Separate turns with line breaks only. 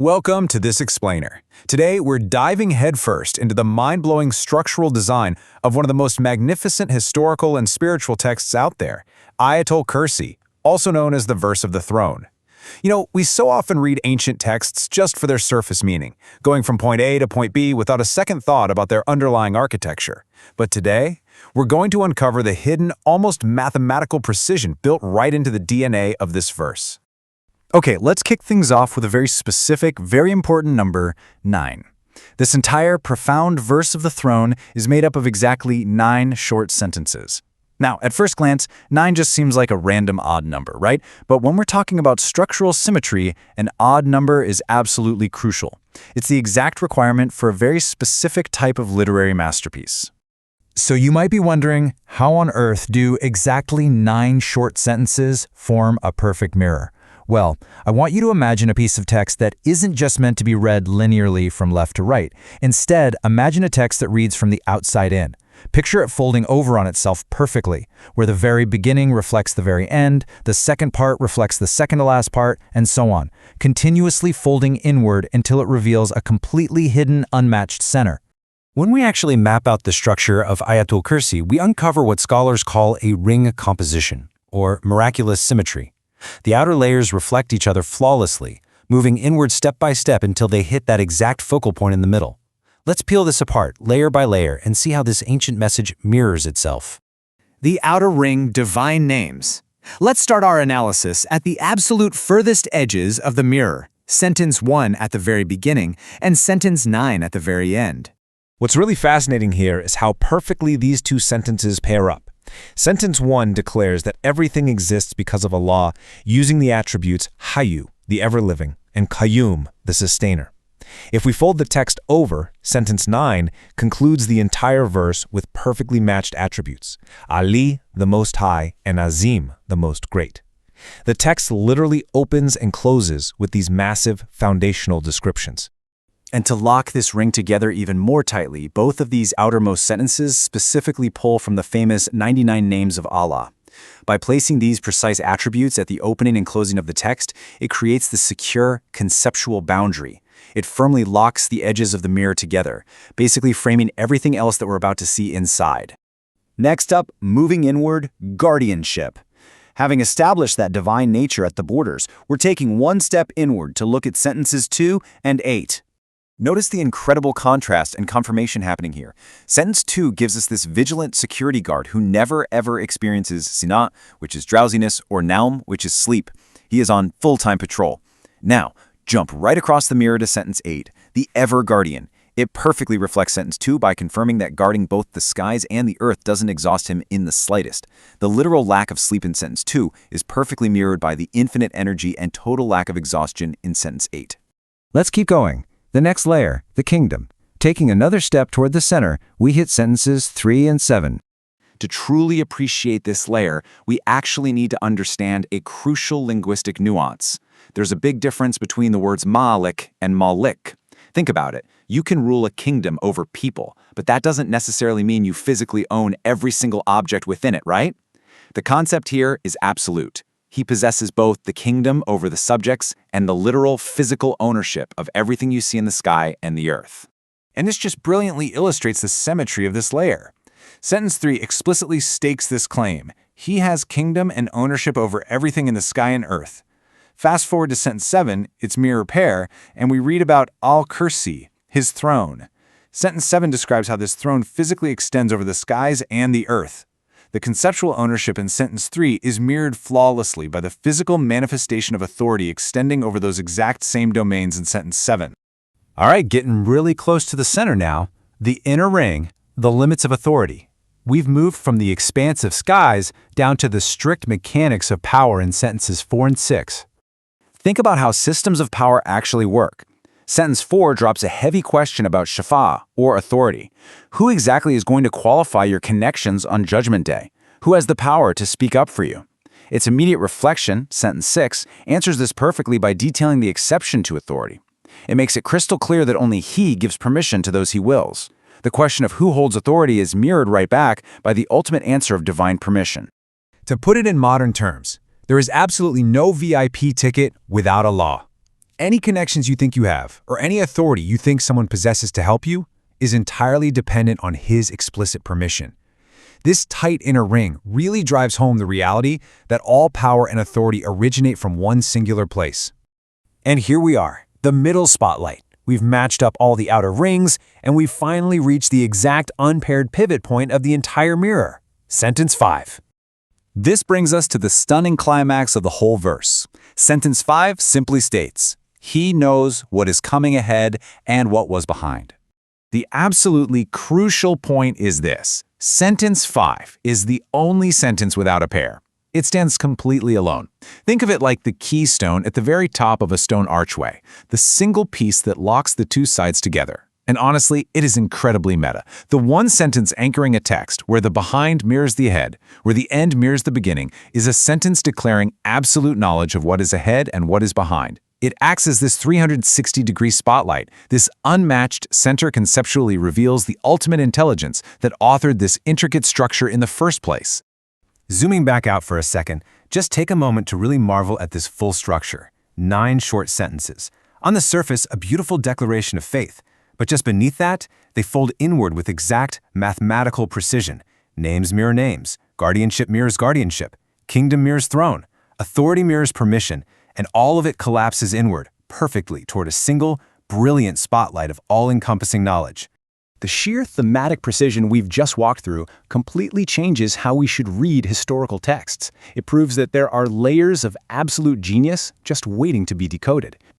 Welcome to This Explainer. Today, we're diving headfirst into the mind-blowing structural design of one of the most magnificent historical and spiritual texts out there, Ayat Kursi, also known as the Verse of the Throne. You know, we so often read ancient texts just for their surface meaning, going from point A to point B without a second thought about their underlying architecture. But today, we're going to uncover the hidden, almost mathematical precision built right into the DNA of this verse. Okay, let's kick things off with a very specific, very important number, 9. This entire profound verse of the throne is made up of exactly 9 short sentences. Now, at first glance, 9 just seems like a random odd number, right? But when we're talking about structural symmetry, an odd number is absolutely crucial. It's the exact requirement for a very specific type of literary masterpiece. So you might be wondering, how on earth do exactly 9 short sentences form a perfect mirror? Well, I want you to imagine a piece of text that isn't just meant to be read linearly from left to right. Instead, imagine a text that reads from the outside in. Picture it folding over on itself perfectly, where the very beginning reflects the very end, the second part reflects the second to last part, and so on, continuously folding inward until it reveals a completely hidden, unmatched center. When we actually map out the structure of Ayat Kursi, we uncover what scholars call a ring composition, or miraculous symmetry. The outer layers reflect each other flawlessly, moving inward step by step until they hit that exact focal point in the middle. Let's peel this apart, layer by layer, and see how this ancient message mirrors itself.
The outer ring divine names. Let's start our analysis at the absolute furthest edges of the mirror, sentence 1 at the very beginning and sentence 9 at the very end.
What's really fascinating here is how perfectly these two sentences pair up. Sentence 1 declares that everything exists because of Allah, using the attributes Hayyu, the ever-living, and Qayyum, the sustainer. If we fold the text over, sentence 9 concludes the entire verse with perfectly matched attributes, Ali, the Most High, and Azim, the Most Great. The text literally opens and closes with these massive foundational descriptions.
And to lock this ring together even more tightly, both of these outermost sentences specifically pull from the famous 99 names of Allah. By placing these precise attributes at the opening and closing of the text, it creates the secure, conceptual boundary. It firmly locks the edges of the mirror together, basically framing everything else that we're about to see inside. Next up, moving inward, guardianship. Having established that divine nature at the borders, we're taking one step inward to look at sentences 2 and 8. Notice the incredible contrast and confirmation happening here. Sentence 2 gives us this vigilant security guard who never ever experiences sina, which is drowsiness, or naum, which is sleep. He is on full-time patrol. Now, jump right across the mirror to sentence 8, the ever guardian. It perfectly reflects sentence 2 by confirming that guarding both the skies and the earth doesn't exhaust him in the slightest. The literal lack of sleep in sentence 2 is perfectly mirrored by the infinite energy and total lack of exhaustion in sentence 8.
Let's keep going. The next layer, the kingdom. Taking another step toward the center, we hit sentences 3 and 7.
To truly appreciate this layer, we actually need to understand a crucial linguistic nuance. There's a big difference between the words malik and malik. Think about it. You can rule a kingdom over people, but that doesn't necessarily mean you physically own every single object within it, right? The concept here is absolute. He possesses both the kingdom over the subjects and the literal physical ownership of everything you see in the sky and the earth. And this just brilliantly illustrates the symmetry of this layer. Sentence 3 explicitly stakes this claim. He has kingdom and ownership over everything in the sky and earth. Fast forward to sentence 7, its mirror pair, and we read about Kursi, his throne. Sentence 7 describes how this throne physically extends over the skies and the earth. The conceptual ownership in sentence 3 is mirrored flawlessly by the physical manifestation of authority extending over those exact same domains in sentence 7.
All right, getting really close to the center now. The inner ring, the limits of authority. We've moved from the expansive skies down to the strict mechanics of power in sentences 4 and 6.
Think about how systems of power actually work. Sentence 4 drops a heavy question about shafa, or authority. Who exactly is going to qualify your connections on Judgment Day? Who has the power to speak up for you? Its immediate reflection, sentence 6, answers this perfectly by detailing the exception to authority. It makes it crystal clear that only he gives permission to those he wills. The question of who holds authority is mirrored right back by the ultimate answer of divine permission.
To put it in modern terms, there is absolutely no VIP ticket without Allah.
Any connections you think you have, or any authority you think someone possesses to help you, is entirely dependent on his explicit permission. This tight inner ring really drives home the reality that all power and authority originate from one singular place. And here we are, the middle spotlight. We've matched up all the outer rings, and we've finally reached the exact unpaired pivot point of the entire mirror. Sentence 5. This brings us to the stunning climax of the whole verse. Sentence 5 simply states, "He knows what is coming ahead and what was behind." The absolutely crucial point is this. Sentence 5 is the only sentence without a pair. It stands completely alone. Think of it like the keystone at the very top of a stone archway, the single piece that locks the two sides together. And honestly, it is incredibly meta. The one sentence anchoring a text, where the behind mirrors the ahead, where the end mirrors the beginning, is a sentence declaring absolute knowledge of what is ahead and what is behind. It acts as this 360-degree spotlight. This unmatched center conceptually reveals the ultimate intelligence that authored this intricate structure in the first place. Zooming back out for a second, just take a moment to really marvel at this full structure. 9 short sentences. On the surface, a beautiful declaration of faith. But just beneath that, they fold inward with exact mathematical precision. Names mirror names. Guardianship mirrors guardianship. Kingdom mirrors throne. Authority mirrors permission. And all of it collapses inward, perfectly toward a single, brilliant spotlight of all-encompassing knowledge. The sheer thematic precision we've just walked through completely changes how we should read historical texts. It proves that there are layers of absolute genius just waiting to be decoded.